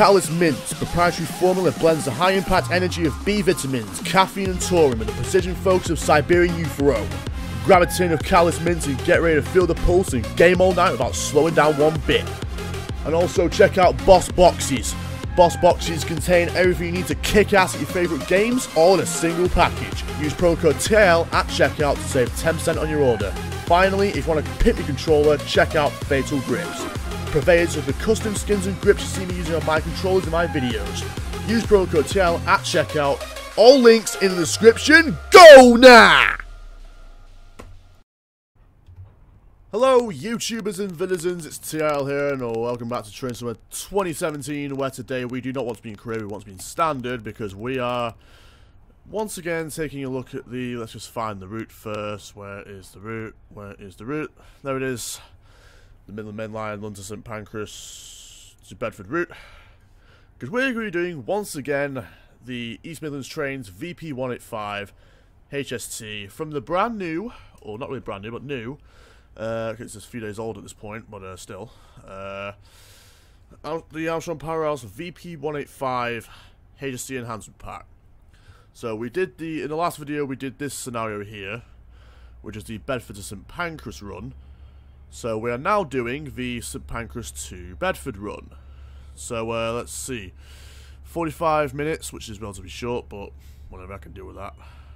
Catalyst Mints, proprietary formula blends the high-impact energy of B vitamins, caffeine and taurine with the precision focus of Siberian Euphorum. Grab a tin of Catalyst Mints and get ready to feel the pulse and game all night without slowing down one bit. And also check out Boss Boxes. Boss Boxes contain everything you need to kick ass at your favourite games, all in a single package. Use promo code TL at checkout to save 10% on your order. Finally, if you want to pimp your controller, check out Fatal Grips, purveyors of the custom skins and grips you see me using on my controllers in my videos. Use promo code TL at checkout. All links in the description. Go now! Hello YouTubers and Villazens, it's TL here and welcome back to Train Summer 2017, where today we do not want to be in career, we want to be in standard, because we are once again taking a look at the, let's just find the route first. Where is the route? Where is the route? There it is. The Midland Main Line, London to St Pancras to Bedford route. Because we're going to be doing, once again, the East Midlands trains VP185 HST from the brand new, or not really brand new, but new, it's just a few days old at this point, but still. The Armstrong Powerhouse VP185 HST Enhancement Pack. So we did in the last video we did this scenario here, which is the Bedford to St Pancras run. So we are now doing the St Pancras to Bedford run. So let's see, 45 minutes, which is relatively short, but whatever, I can deal with that.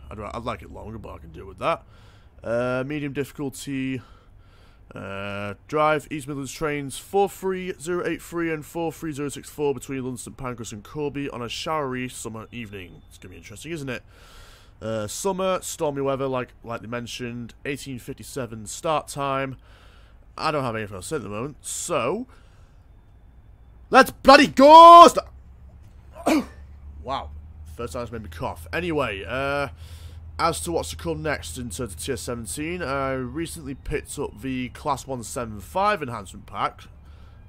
I'd like it longer, but I can deal with that. Medium difficulty. Drive East Midlands trains 43083 and 43064 between London, St Pancras and Corby on a showery summer evening. It's going to be interesting, isn't it? Summer, stormy weather, like they mentioned. 1857 start time. I don't have anything else to say at the moment, so let's bloody go! Wow, first time it's made me cough. Anyway, as to what's to come next in terms of Tier 17, I recently picked up the Class 175 Enhancement Pack,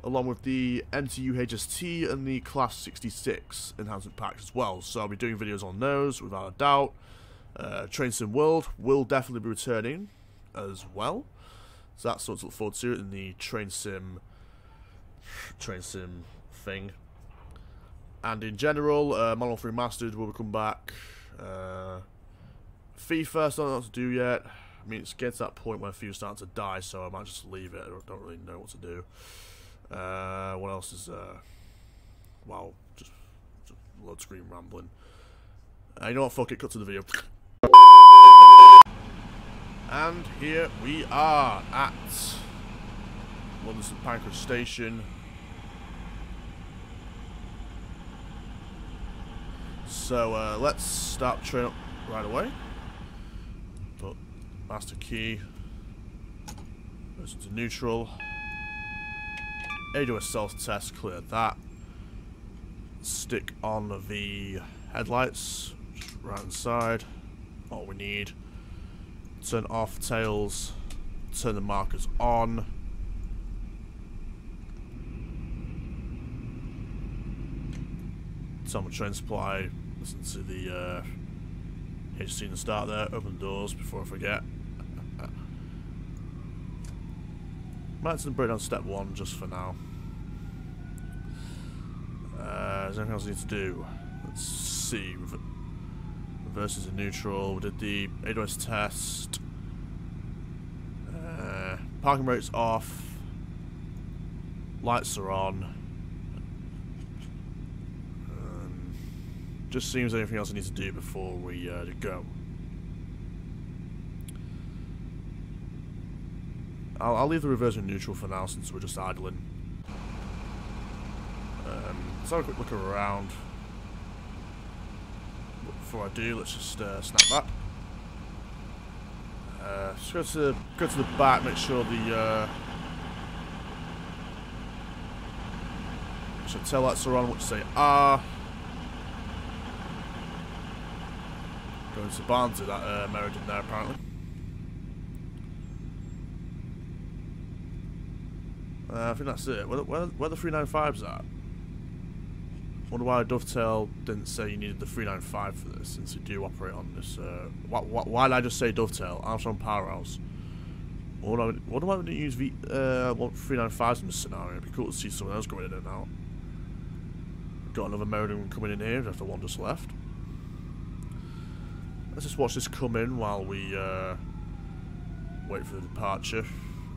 along with the MTU HST and the Class 66 Enhancement Packs as well. So I'll be doing videos on those, without a doubt. Train Sim World will definitely be returning as well. So that's something to look forward to in the Train Sim thing. And in general, Model 3 Mastered will come back. FIFA, I don't know what to do yet. I mean, it's getting to that point where FIFA's starting to die, so I might just leave it. I don't really know what to do. What else is wow, just load screen rambling. You know what, fuck it, cut to the video. And here we are at London St Pancras Station. So let's start the train up right away. Put master key, goes into neutral, ADOS self-test, clear that, stick on the headlights, just right inside, all we need, turn off tails, turn the markers on, turn on the train supply, listen to the HST in the start there, open the doors before I forget. Might turn the breakdown step 1 just for now. Is there anything else I need to do? Let's see. Reverses in neutral, we did the ADOS test. Parking brake's off. Lights are on. Just seems anything else I need to do before we go. I'll leave the reverse in neutral for now since we're just idling. Let's have a quick look around. But before I do, let's just snap back. Just go to the back, make sure the tail lights are on, which say are. Going to Barnsley, that mirrored in there apparently. I think that's it. Where the 395's at? Wonder why Dovetail didn't say you needed the 395 for this, since you do operate on this. Why did I just say Dovetail? Armstrong Powerhouse. Wonder why we didn't use 395s in this scenario. It'd be cool to see someone else going in and out. Got another Meriden coming in here after one just left. Let's just watch this come in while we wait for the departure.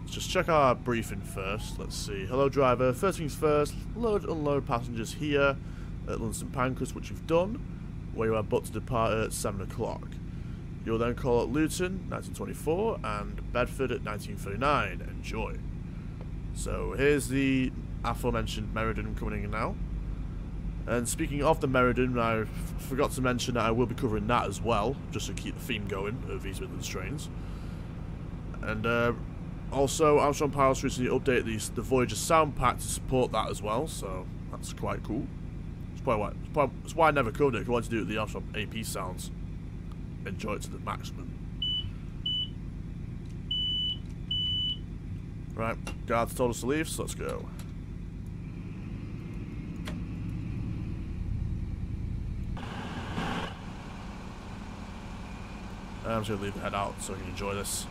Let's just check our briefing first. Let's see. Hello driver, first things first, load unload passengers here at London Pancras, which you've done, where you are booked to depart at 7 o'clock. You'll then call at Luton, 1924, and Bedford at 1939. Enjoy. So here's the aforementioned Meriden coming in now. And speaking of the Meriden, I forgot to mention that I will be covering that as well, just to keep the theme going of these Midlands trains. And also, Armstrong Pilots recently updated the Voyager sound pack to support that as well, so that's quite cool. That's why I never covered it, because I wanted to do it with the Armstrong AP sounds. Enjoy it to the maximum. Right, guards told us to leave, so let's go. I'm just going to leave the head out so I can enjoy this.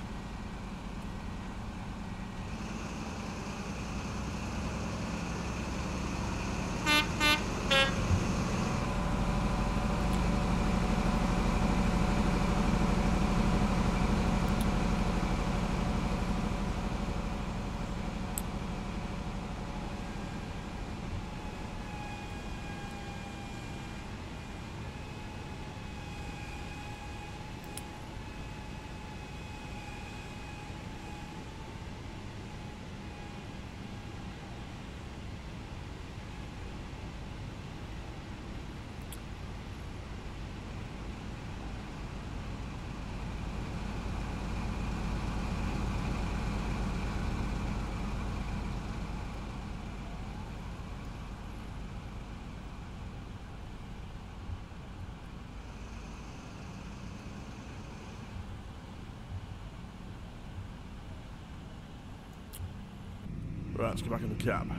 Right, let's get back in the cab.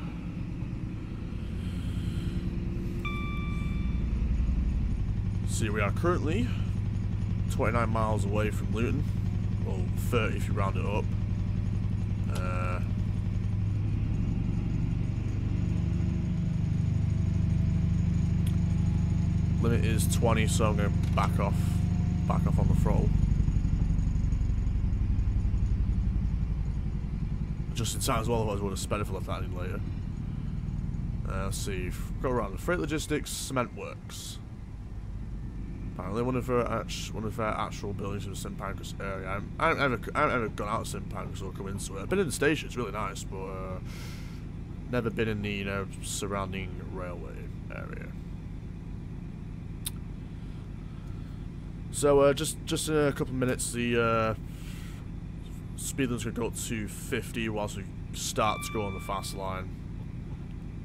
See, we are currently 29 miles away from Luton. Well, 30 if you round it up. Limit is 20, so I'm going to back off on the throttle. Just in time as well, otherwise I would have sped it for left landing later. Let's see, go around the freight logistics, cement works. Apparently one of their actual buildings in the St Pancras area. I haven't ever gone out of St Pancras or come into it. I've been in the station, it's really nice, but never been in the surrounding railway area. So just in a couple of minutes, the speed limit's going to go up to 50 whilst we start to go on the fast line.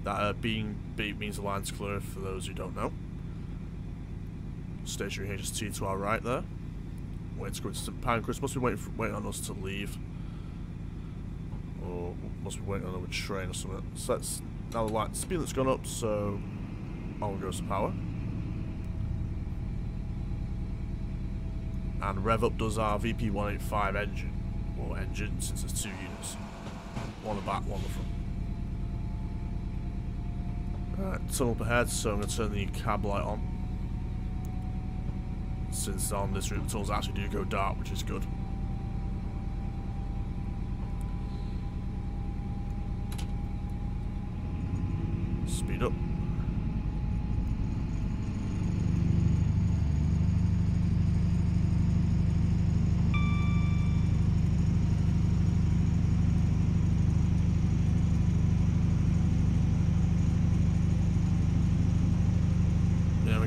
That being beat means the line's clear for those who don't know. Stationary HST to our right there. Waiting to go into St Pancras. Must be waiting on us to leave. Or must be waiting on another train or something. So that's now the light speed limit's gone up, so on goes the power. And rev up does our VP185 engine. Or engine, since there's two units. One on the back, one on the front. Alright, tunnel up ahead, so I'm going to turn the cab light on. Since on this route the tunnels actually do go dark, which is good. Speed up.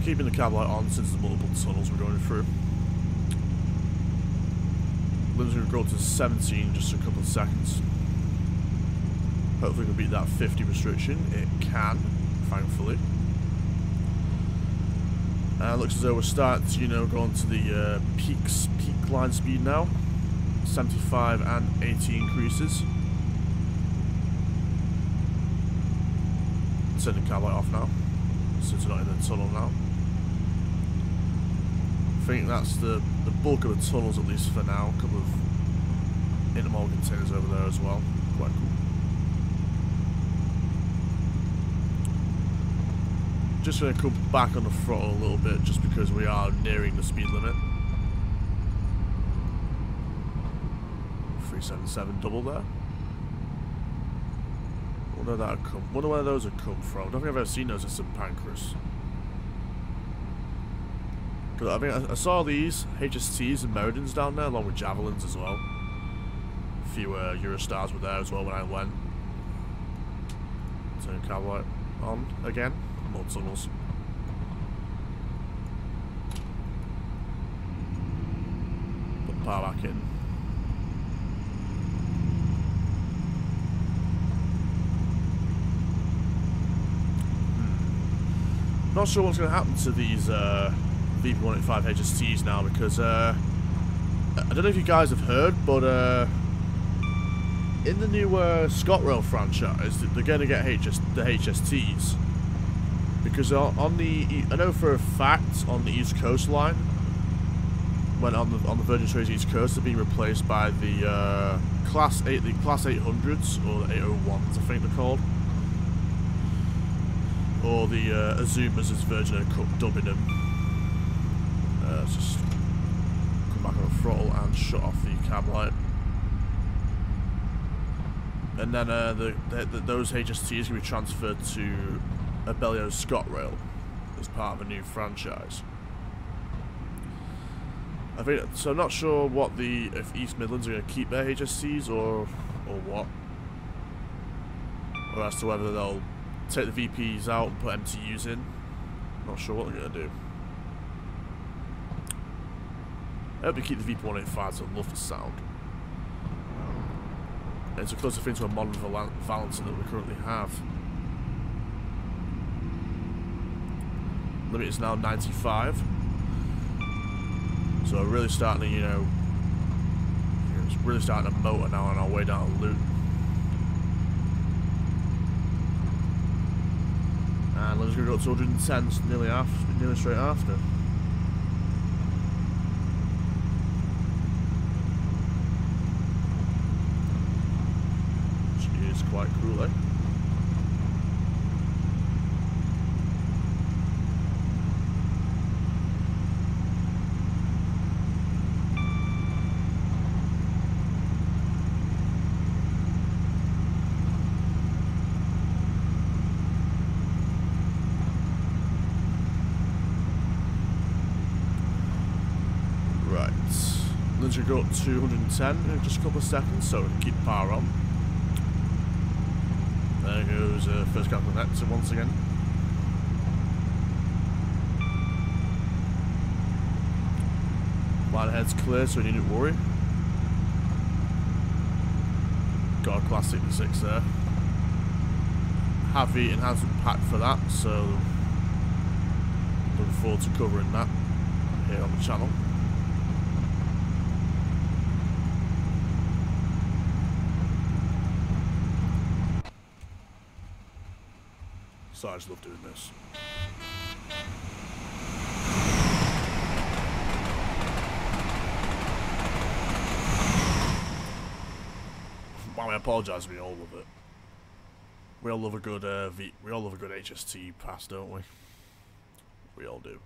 Keeping the cab light on since there's multiple tunnels we're going through. Limit's going to go to 17 in just a couple of seconds. Hopefully we can beat that 50 restriction. It can, thankfully. Looks as though we're starting to, go on to the peak line speed now. 75 and 80 increases. Turn the cab light off now, since we're not in the tunnel now. I think that's the bulk of the tunnels, at least for now. A couple of intermodal containers over there as well. Quite cool. just going to come back on the throttle a little bit just because we are nearing the speed limit. 377 double there. Wonder where those would come from. I don't think I've ever seen those at some Pancras. Because I think I saw these HSTs and Meridans down there along with Javelins as well. A few Eurostars were there as well when I went. Turn cab on again. Mud tunnels. Put the power back in. Not sure what's going to happen to these VP185 HSTs now because I don't know if you guys have heard, but in the new ScotRail franchise, they're going to get the HSTs because on the I know for a fact on the East Coast line, when on the Virgin Trains East Coast, they're being replaced by the Class 800s or the 801s, I think they're called. Or the Azumas as Virgin are dubbing them. Let's just come back on the throttle and shut off the cab light. And then those HSTs can be transferred to Abellio's ScotRail as part of a new franchise. I think so. I'm not sure what if East Midlands are going to keep their HSTs or what, or as to whether they'll take the VPs out and put MTUs in. Not sure what they're going to do. I hope they keep the VP185s. I love the sound. And it's a closer thing to a modern Valentin that we currently have. Limit is now 95. So we're really starting to, it's really starting to motor now on our way down to Luton. And let's go to 210, nearly straight after. Which is quite cool, eh? Then should go up to 210 in just a couple of seconds, so we can keep the power on. There goes first cab connector once again. Line ahead's clear, so we needn't worry. Got a Class 66 there. Have the enhancement pack for that, so looking forward to covering that here on the channel. So I just love doing this. Well, I apologise, we all love it. We all love a good we all love a good HST pass, don't we? We all do.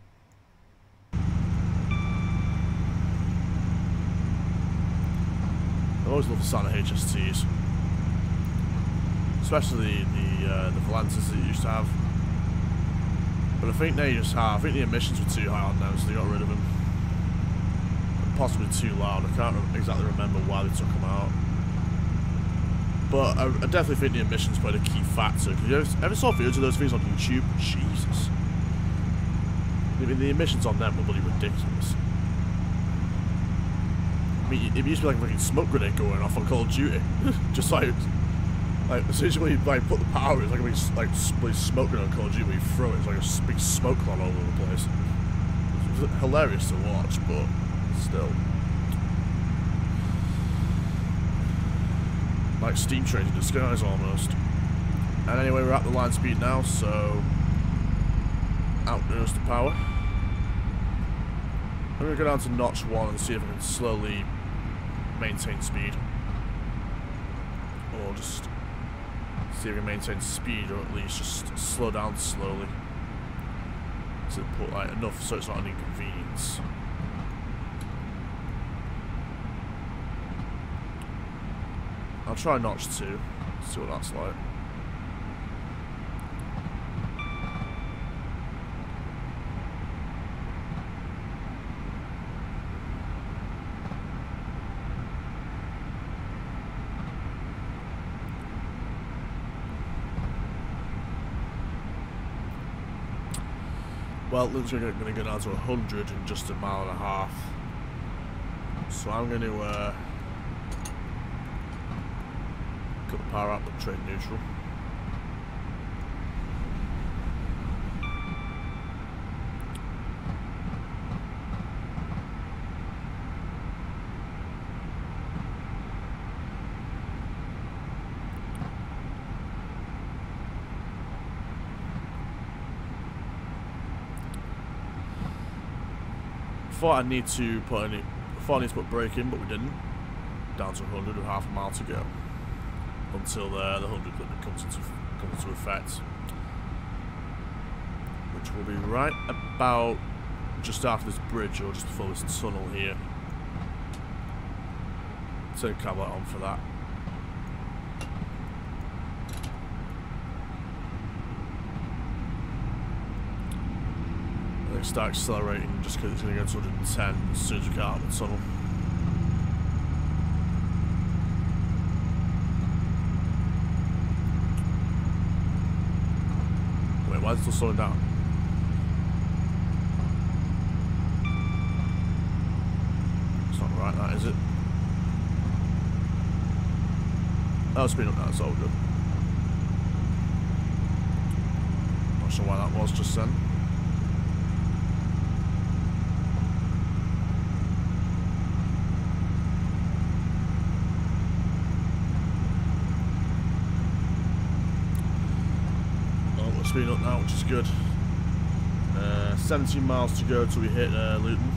I always love the sound of HSTs. Especially the Valentis that you used to have. But I think they just have, I think the emissions were too high on them, so they got rid of them. And possibly too loud. I can't exactly remember why they took them out. But I definitely think the emissions played a key factor. Because you ever saw videos of those things on YouTube? Jesus. I mean, the emissions on them were bloody ridiculous. I mean, it used to be like a fucking smoke grenade going off on Call of Duty. Just like essentially, like, put the power, it's like a big, like, smoke grenade on Call of Duty, when you throw it, it's like a big smoke cloud all over the place. It's hilarious to watch, but still. Like steam trains in the skies, almost. And anyway, we're at the line speed now, so out goes the power. I'm going to go down to notch 1 and see if I can slowly maintain speed. Or just see if I can maintain speed, or at least just slow down slowly. to put like enough so it's not an inconvenience. I'll try notch 2, see what that's like. Well, it looks like I'm going to go down to 100 in just a mile and a half. So I'm going to cut the power out, but trade neutral. Thought I need to put brake in, but we didn't. Down to 100 with half a mile to go until the 100 limit comes into effect, which will be right about just after this bridge or just before this tunnel here. Turn cab light on for that. Start accelerating just because it's going to go to 110 as soon as we get out of the tunnel. Wait, why is it still slowing down? It's not right, that is it? Oh, speed up now, it's all good. Not sure why that was just then. Speeding up now, which is good. 17 miles to go till we hit Luton,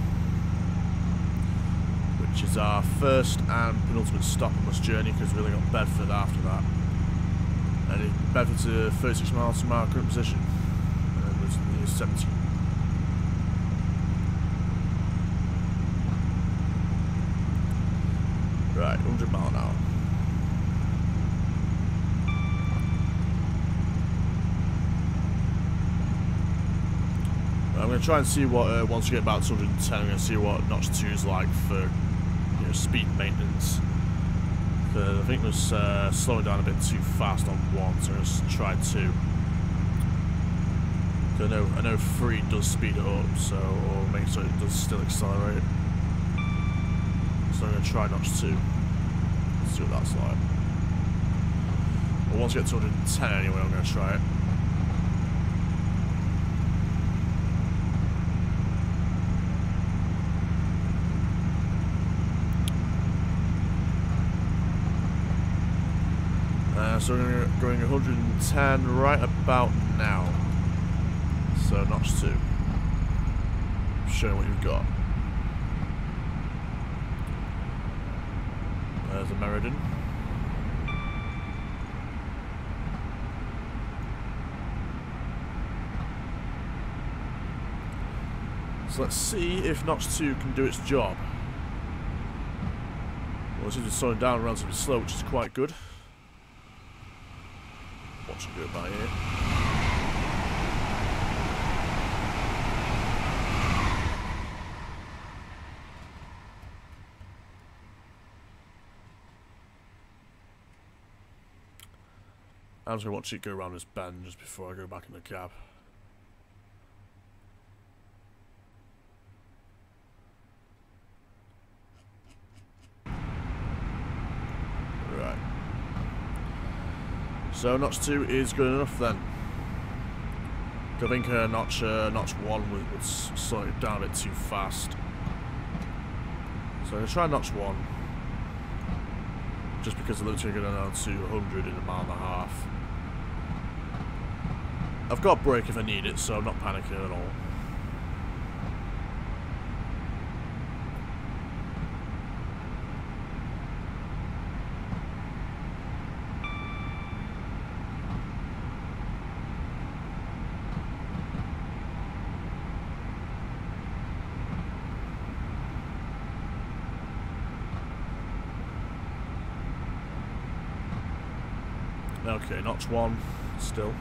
which is our first and penultimate stop on this journey because we only got Bedford after that. And Bedford's 36 miles from our current position, and there's 17. Right, 100 mile an hour. I'm going to try and see what, once we get about 210, I'm going to see what notch 2 is like for speed maintenance. I think it was slowing down a bit too fast on 1, so I'm going to try 2. I know 3 does speed it up, so, or make sure it does still accelerate. So I'm going to try notch 2. See what that's like. But once we get to 210 anyway, I'm going to try it. So we're going 110 right about now. So notch 2. Show what you've got. There's a Meriden. So let's see if notch 2 can do its job. Well, it seems to be slowing down relatively slow, which is quite good. Watch it go by here. I'm just going to watch it go around this bend just before I go back in the cab. Right. So notch 2 is good enough then. I think notch 1 would slow it down a bit too fast. So I'm going to try notch 1. Just because it looks like we're going down to 100 in a mile and a half. I've got brake if I need it, so I'm not panicking at all. Okay, notch 1, still.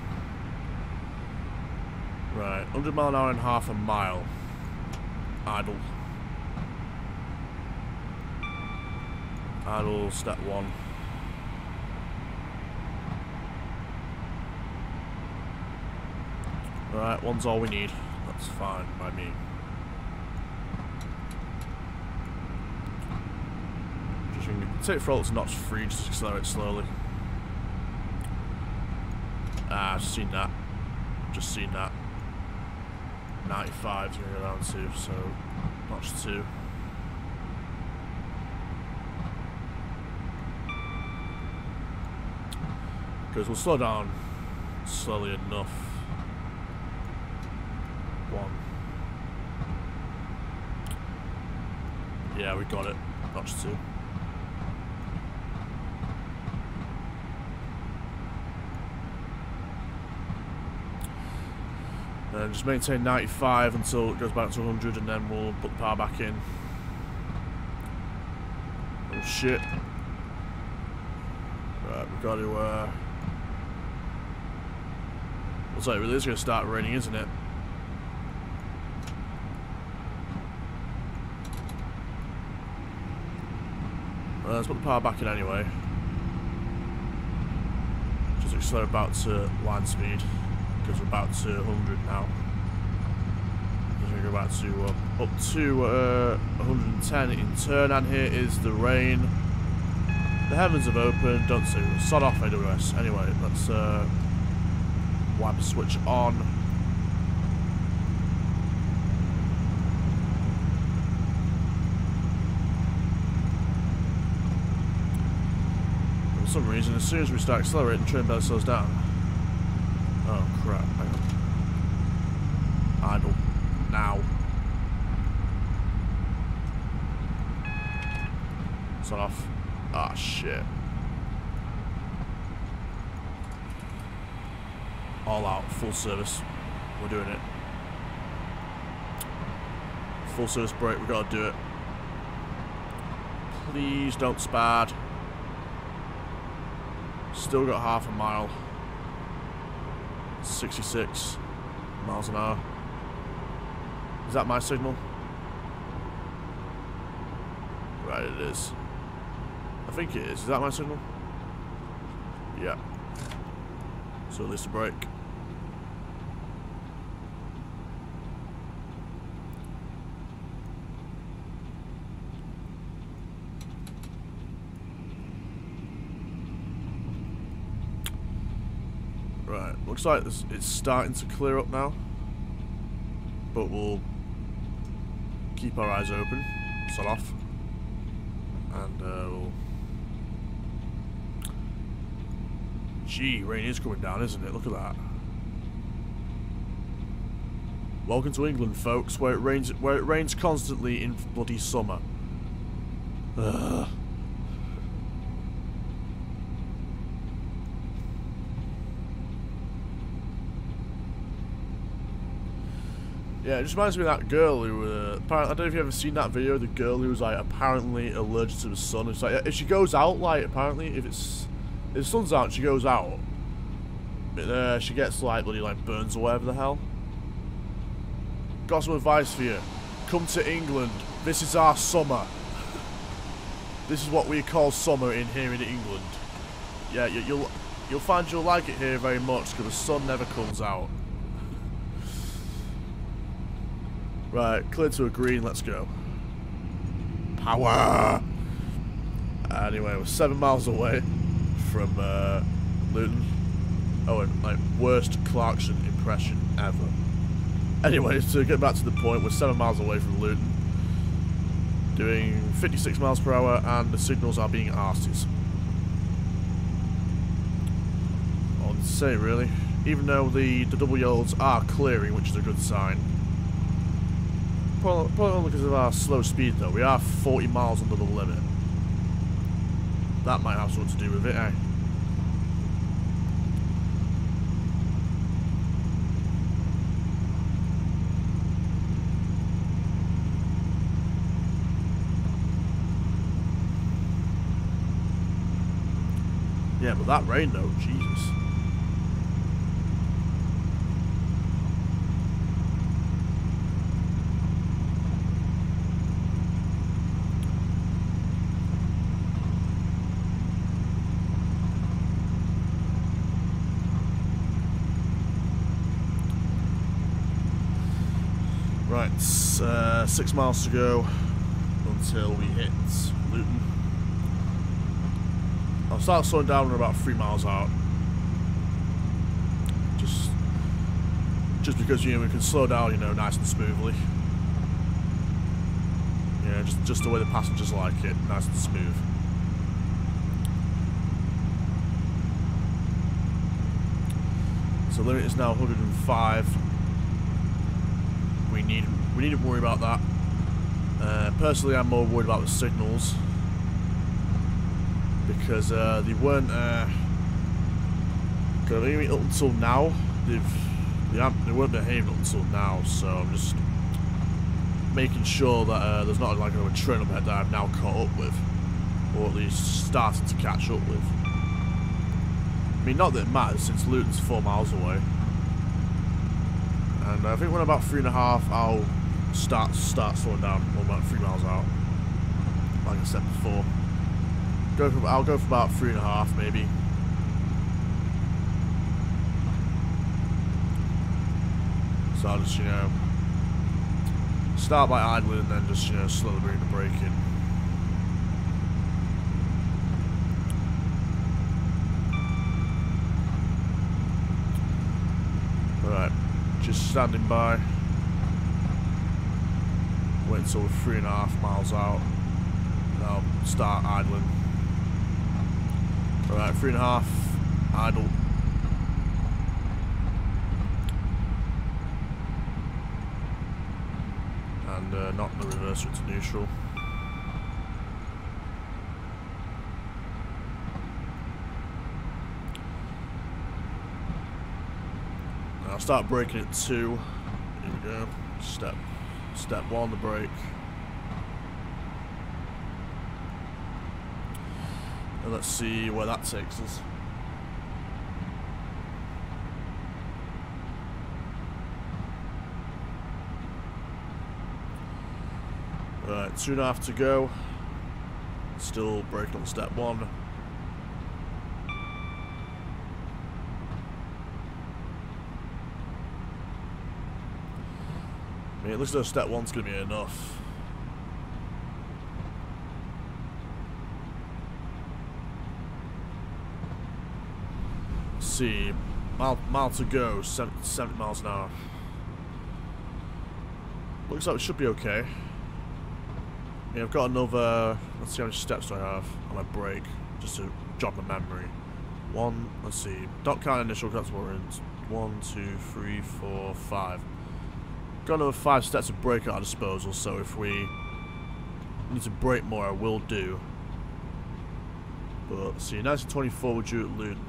Right, 100 mile an hour and half a mile. Idle. Idle, step 1. Right, 1's all we need. That's fine by me. Just gonna take throttle to notch 3, just accelerate slowly. Ah, I've seen that. Just seen that. 95 is going to go down to, so notch 2. Because we'll slow down slowly enough. 1. Yeah, we got it. Notch 2. And just maintain 95 until it goes back to 100, and then we'll put the power back in. Oh shit. Right, we've got to, looks like it really is going to start raining, isn't it? Let's put the power back in anyway. Just accelerate about to line speed, because we're about to 100 now. We're going to go back to up to 110 in turn, and here is the rain. The heavens have opened, don't say sod off AWS. Anyway, let's wipe switch on. For some reason, as soon as we start accelerating, train belly slows down. Oh crap, hang on. Idle. Now. Sod off. Ah, shit. All out, full service. We're doing it. Full service brake, we gotta do it. Please don't spad. Still got half a mile. 66 miles an hour. Is that my signal? Right, it is. I think it is. Is that my signal? Yeah. So at least a brake. Right, looks like it's starting to clear up now. But we'll keep our eyes open. Sod off. And we'll... Gee, rain is coming down, isn't it? Look at that. Welcome to England, folks, where it rains constantly in bloody summer. Ugh. Yeah, it just reminds me of that girl who, apparently, I don't know if you've ever seen that video, the girl who was, like, apparently allergic to the sun. It's like, if she goes out, like, apparently, if the sun's out and she goes out, she gets, like, bloody, like, burns or whatever the hell. Got some advice for you. Come to England. This is our summer. This is what we call summer in here in England. Yeah, you'll find you'll like it here very much, because the sun never comes out. Right, clear to a green, let's go. Power! Anyway, we're 7 miles away from Luton. Oh, and like, worst Clarkson impression ever. Anyway, to get back to the point, we're 7 miles away from Luton. Doing 56 miles per hour, and the signals are being arses. All to say, really. Even though the double yellows are clearing, which is a good sign. Probably only because of our slow speed, though. We are 40 miles under the limit. That might have something to do with it, eh? Yeah, Yeah, but that rain though, Jesus. Right, 6 miles to go until we hit Luton. I'll start slowing down when we're about 3 miles out. Just because, you know, we can slow down, you know, nice and smoothly. Yeah, just the way the passengers like it, nice and smooth. So limit is now 105. We needn't worry about that. Personally, I'm more worried about the signals because they weren't going up until now. They weren't behaving up until now, so I'm just making sure that there's not like a train up ahead that I've now caught up with, or at least starting to catch up with. I mean, not that it matters since Luton's 4 miles away. And I think when I'm about 3.5, I'll start slowing down when I'm about 3 miles out. Like I said before. I'll go for about 3.5 maybe. So I'll just, you know, start by idling and then just, you know, slowly bring the brake in. Alright. Just standing by. Wait until we're 3.5 miles out. And I'll start idling. Alright, 3.5. Idle. And knock the reverser into neutral. I'll start braking at 2. Here we go. Step 1, the brake. And let's see where that takes us. Right, 2.5 to go. Still braking on step 1. I mean, it looks as though step 1's going to be enough. Let's see, mile to go, 70 miles an hour. Looks like it should be okay. I mean, I've got another, let's see how many steps do I have on my brake, just to jog my memory. Let's see, don't count initial contact warrants. 1, 2, 3, 4, 5. Got another 5 steps of brake at our disposal, so if we need to brake more, I will do. But see, 1924 we're due at Luton,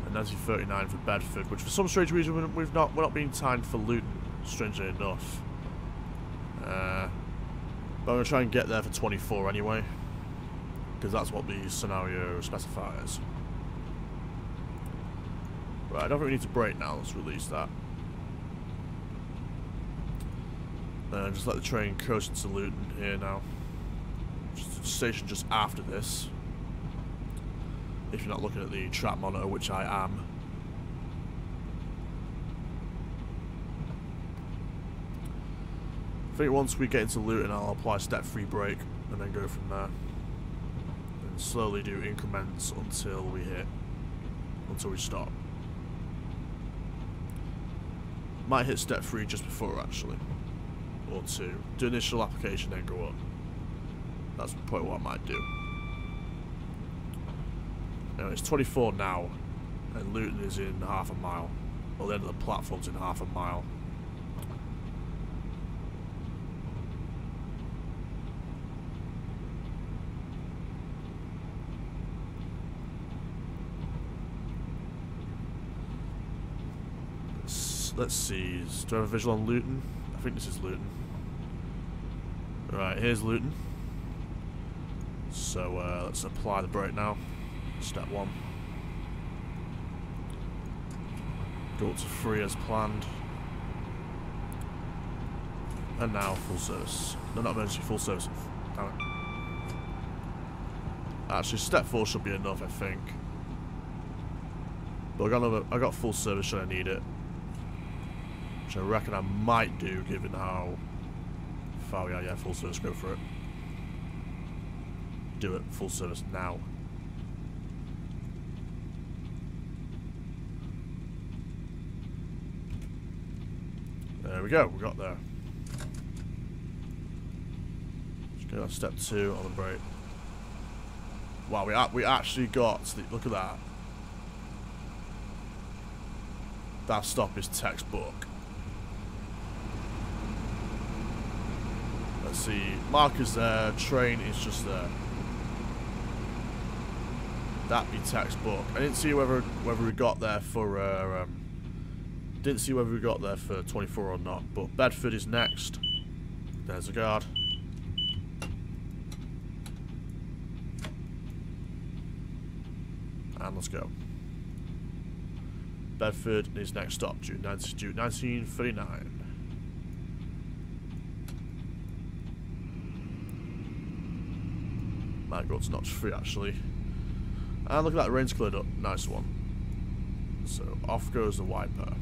and 1939 for Bedford, which for some strange reason we're not being timed for Luton, strangely enough. But I'm gonna try and get there for 24 anyway, because that's what the scenario specifies. Right, I don't think we need to brake now. Let's release that. Just let the train coast into Luton here now. Just station just after this. If you're not looking at the track monitor, which I am. I think once we get into Luton, I'll apply step 3 brake and then go from there. And slowly do increments until we stop. Might hit step 3 just before actually. Or 2. Do initial application, then go up. That's probably what I might do. Now it's 24 now, and Luton is in half a mile. Well, the end of the platform's in half a mile. Let's see. Do I have a visual on Luton? I think this is Luton. Right, here's Luton. So let's apply the brake now. Step 1. Go up to 3 as planned. And now full service. No, not emergency, full service. Damn it. Actually, step 4 should be enough, I think. But I got full service should I need it. Which I reckon I might do, given how far we are. Yeah, full service, go for it. Do it, full service now. There we go, we got there. Just go on step 2 on the brake. Wow, we actually got, look at that. That stop is textbook. Let's see, markers there, train is just there. That'd be textbook. I didn't see whether we got there for didn't see whether we got there for 24 or not, but Bedford is next. There's a guard. And let's go. Bedford is next stop, June 1939. Might go to notch 3 actually. And look at that, rain's cleared up. Nice one. So off goes the wiper.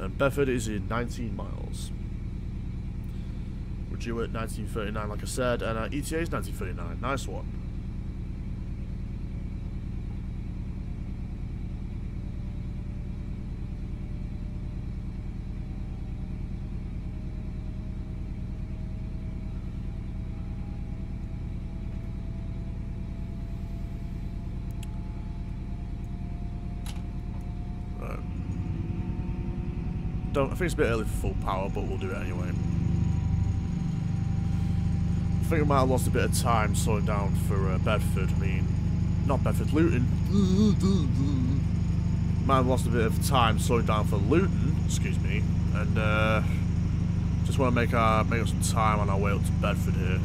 And Bedford is in 19 miles. We're due at 1939, like I said, and ETA is 1939. Nice one. I think it's a bit early for full power, but we'll do it anyway. I think we might have lost a bit of time slowing down for Bedford. I mean, not Bedford, Luton. Might have lost a bit of time slowing down for Luton, excuse me, and just want to make up some time on our way up to Bedford here.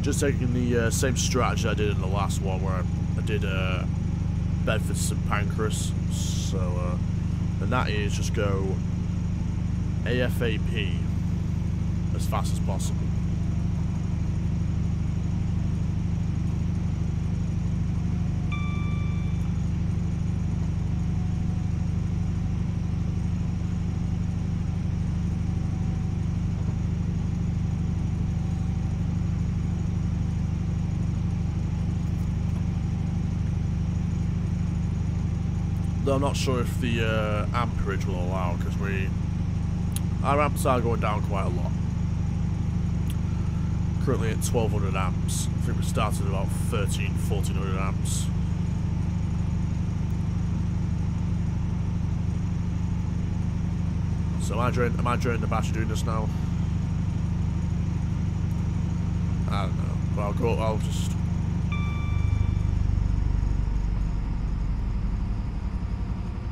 Just taking the same strategy I did in the last one, where I did Bedford to Pancras. So, and that is just go AFAP as fast as possible. Though I'm not sure if the amperage will allow, because our amps are going down quite a lot. Currently at 1200 amps. I think we started at about 1400 amps. So am I draining the battery doing this now? I don't know. But I'll just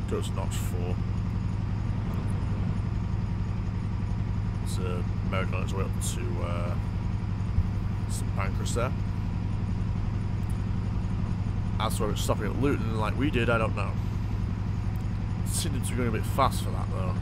go to notch 4. It's American on its way up to St. Pancras there. As for stopping at Luton like we did, I don't know. It seemed to be going a bit fast for that though.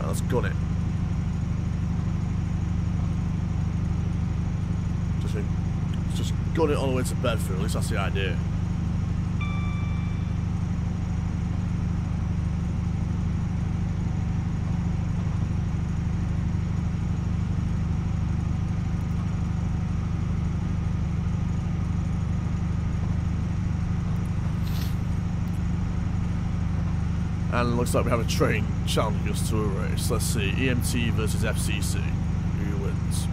Let's gun it. Just gun it all the way to Bedford. At least that's the idea. And it looks like we have a train challenging us to a race. Let's see, EMT versus FCC. Who wins?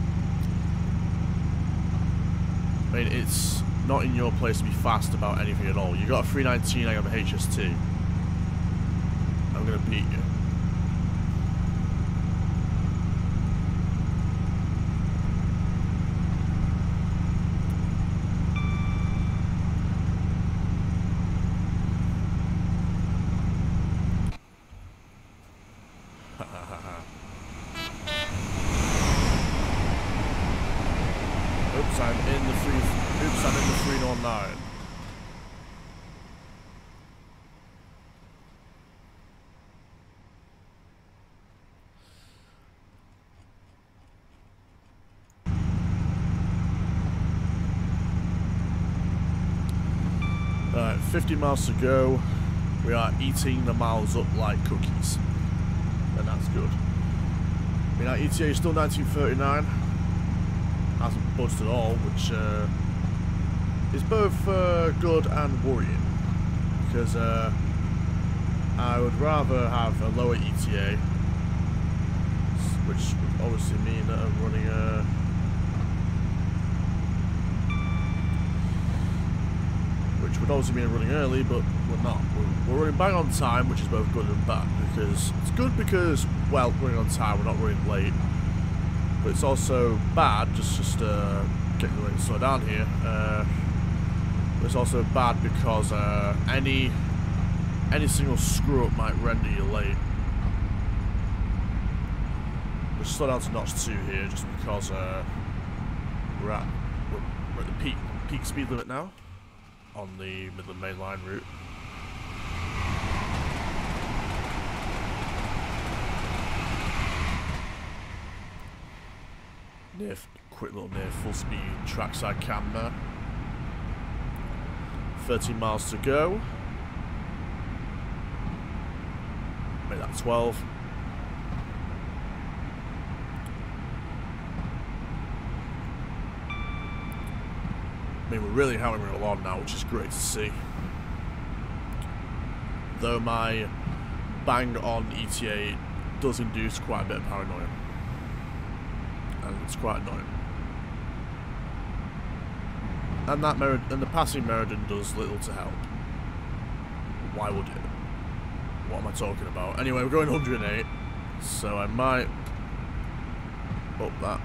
I mean, it's not in your place to be fast about anything at all. You got a 319, I got a HST. I'm going to beat you. Oops, I'm in the 309. Alright, 50 miles to go. We are eating the miles up like cookies. And that's good. I mean, our ETA is still 1939. Hasn't budged at all, which is both good and worrying. Because I would rather have a lower ETA, which would obviously mean that I'm running which would obviously mean running early, but we're not. We're running bang on time, which is both good and bad. Because it's good because, well, running on time, we're not running late. But it's also bad, just getting the way to slow down here. But it's also bad because any single screw up might render you late. We'll slow down to notch 2 here, just because we're at the peak speed limit now on the Midland Main Line route. Quick little near full speed trackside cam there. 13 miles to go. Make that 12. I mean, we're really hammering it along now, which is great to see. Though my bang on ETA does induce quite a bit of paranoia. And it's quite annoying. And the passing Meriden does little to help. Why would it? What am I talking about? Anyway, we're going 108, so I might up that.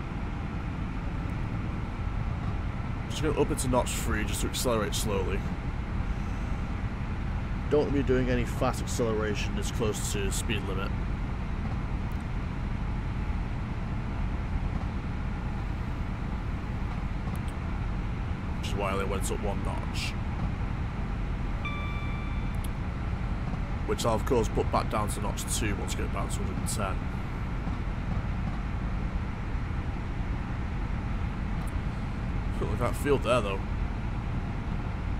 Just going to up it to notch 3 just to accelerate slowly. Don't want to be doing any fast acceleration this close to speed limit. While it went up 1 notch, which I'll of course put back down to notch 2 once we get back to 110. Look at that field there though.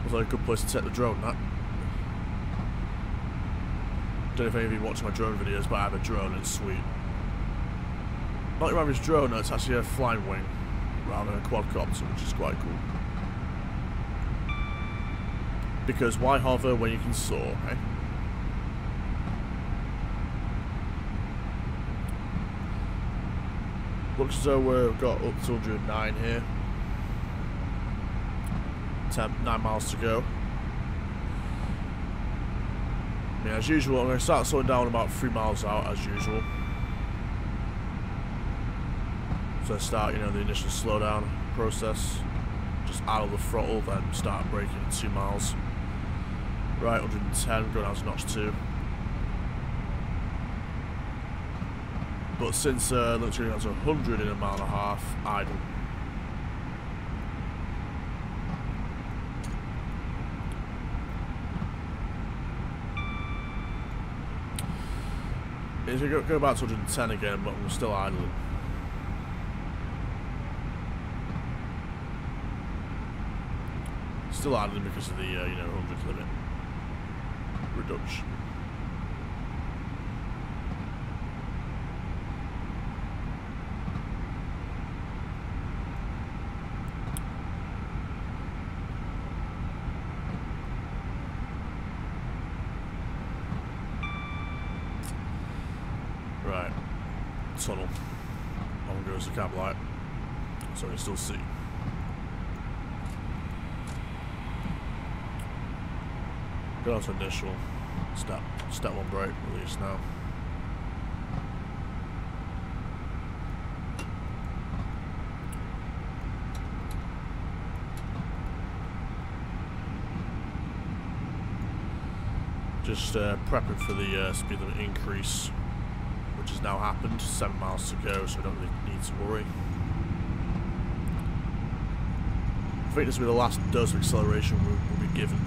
Was like a good place to take the drone, that. Don't know if any of you watch my drone videos, but I have a drone and it's sweet. Not your average drone, no, it's actually a flying wing rather than a quadcopter, which is quite cool. Because why hover when you can soar, eh? Looks as though we've got up to 109 here. 9 miles to go. I mean, as usual, I'm going to start slowing down about 3 miles out, as usual. So I start, the initial slowdown process. Just idle the throttle, then start braking at 2 miles. Right, 110, going down to notch 2. But since looks going down to 100 in a mile and a half, idle. It's going to go back to 110 again, but we're still idling. Still idling because of the 100 limit reduction. Right, tunnel. On goes the cab light, so you can still see. Go on to initial. Step 1 brake release now. Just prepping for the speed limit increase, which has now happened. 7 miles to go, so I don't really need to worry. I think this will be the last dose of acceleration we'll be given.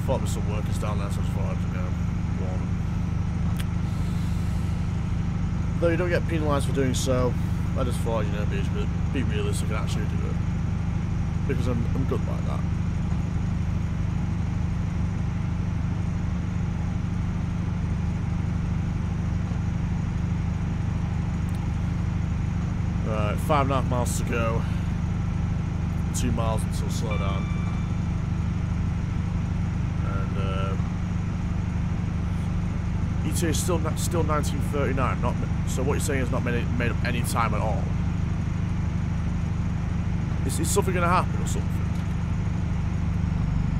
Thought there was some workers down there, so I just thought I'd warn them. Though you don't get penalised for doing so, I just thought, be realistic and actually do it. Because I'm good like that. Right, 5.5 miles to go. 2 miles until slow down. ETA is still 1939. So what you're saying is not made up any time at all. Is something going to happen or something?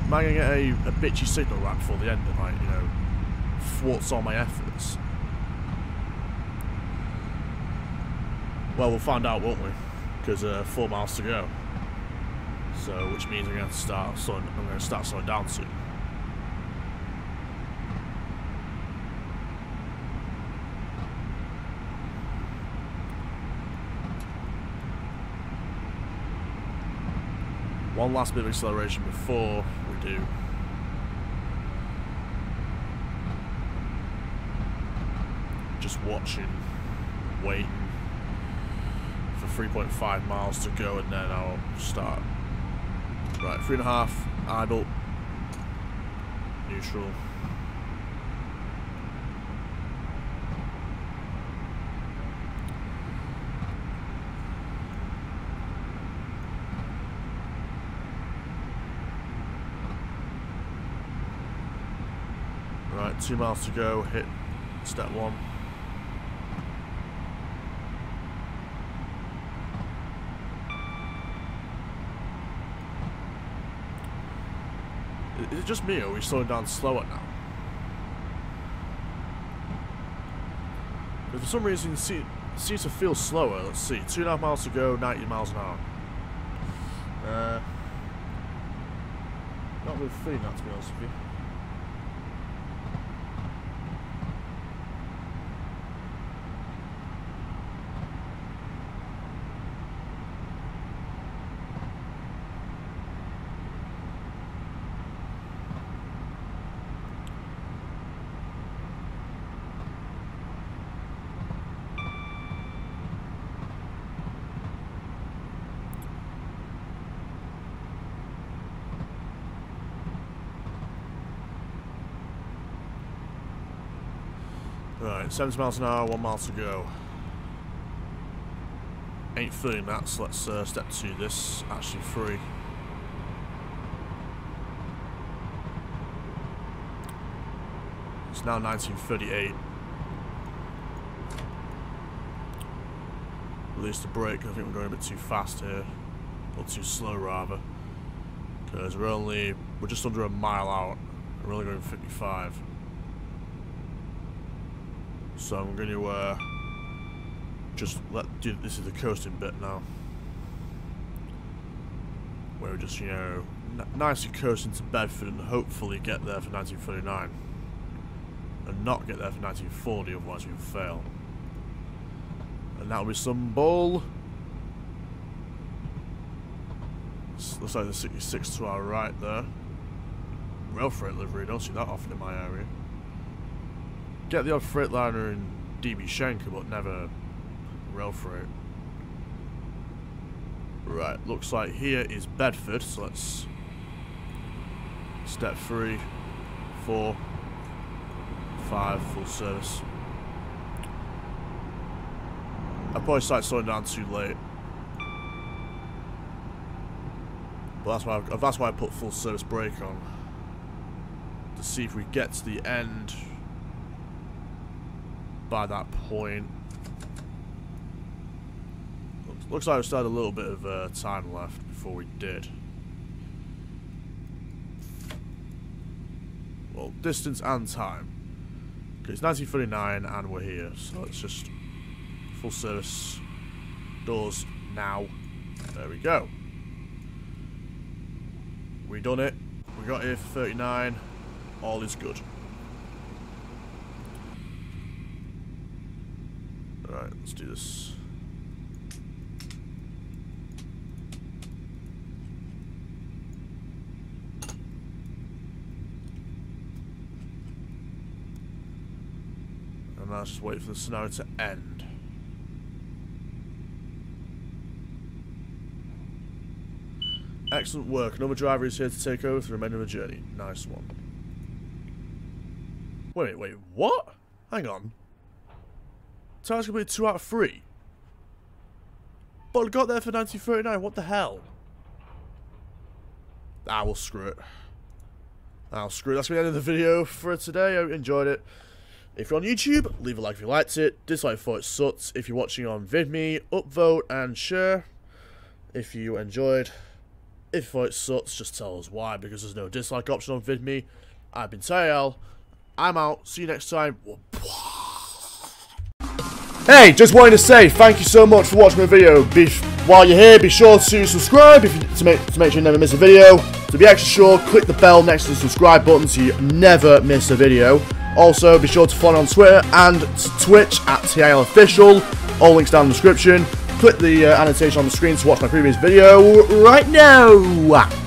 Am I going to get a bitchy signal right before the end that might, thwarts all my efforts? Well, we'll find out, won't we? Because 4 miles to go. So, which means I'm going to start slowing down soon. One last bit of acceleration before we do. Just watching, waiting for 3.5 miles to go, and then I'll start. Right, 3.5, idle, neutral. Right, 2 miles to go, hit step 1. Is it just me, or are we slowing down slower now? But for some reason, it seems to feel slower. Let's see, 2.5 miles to go, 90 miles an hour. Not really feeling that, to be honest with you. Right, 70 miles an hour, 1 mile to go. Ain't feeling that, so let's step 2 this, actually 3. It's now 1938. Release the brake, I think we're going a bit too fast here. Or too slow rather. Because we're just under a mile out. We're only going 55. So I'm going to just this is the coasting bit now, where we just nicely coasting to Bedford and hopefully get there for 1939, and not get there for 1940, otherwise we fail. And that'll be some bull. Looks like the 66 to our right there. Rail freight livery, don't see that often in my area. Get the odd Freightliner and DB Schenker, but never rail freight. Right, looks like here is Bedford, so let's step 3, 4, 5, full service. I probably started slowing down too late. But that's why I put full service brake on. To see if we get to the end by that point. Looks like we still had a little bit of time left before we did. Well, distance and time. Okay, it's 1939 and we're here, so it's just full service doors now. There we go. We done it. We got here for 39. All is good. Alright, let's do this. And now just wait for the snow to end. Excellent work. Another driver is here to take over for the remainder of the journey. Nice one. Wait, what? Hang on. Tires completed 2 out of 3. But I got there for 1939. What the hell? Ah, we'll screw it. I'll screw it. That's the end of the video for today. I hope you enjoyed it. If you're on YouTube, leave a like if you liked it. Dislike if you thought it sucks. If you're watching on VIDME, upvote and share. If you enjoyed. If you thought it sucks, just tell us why, because there's no dislike option on VIDME. I've been Tayal. I'm out. See you next time. Hey, just wanted to say thank you so much for watching my video. While you're here, be sure to subscribe to make sure you never miss a video. To be extra sure, click the bell next to the subscribe button so you never miss a video. Also, be sure to follow on Twitter and Twitch at TILOfficial. All links down in the description. Click the annotation on the screen to watch my previous video right now.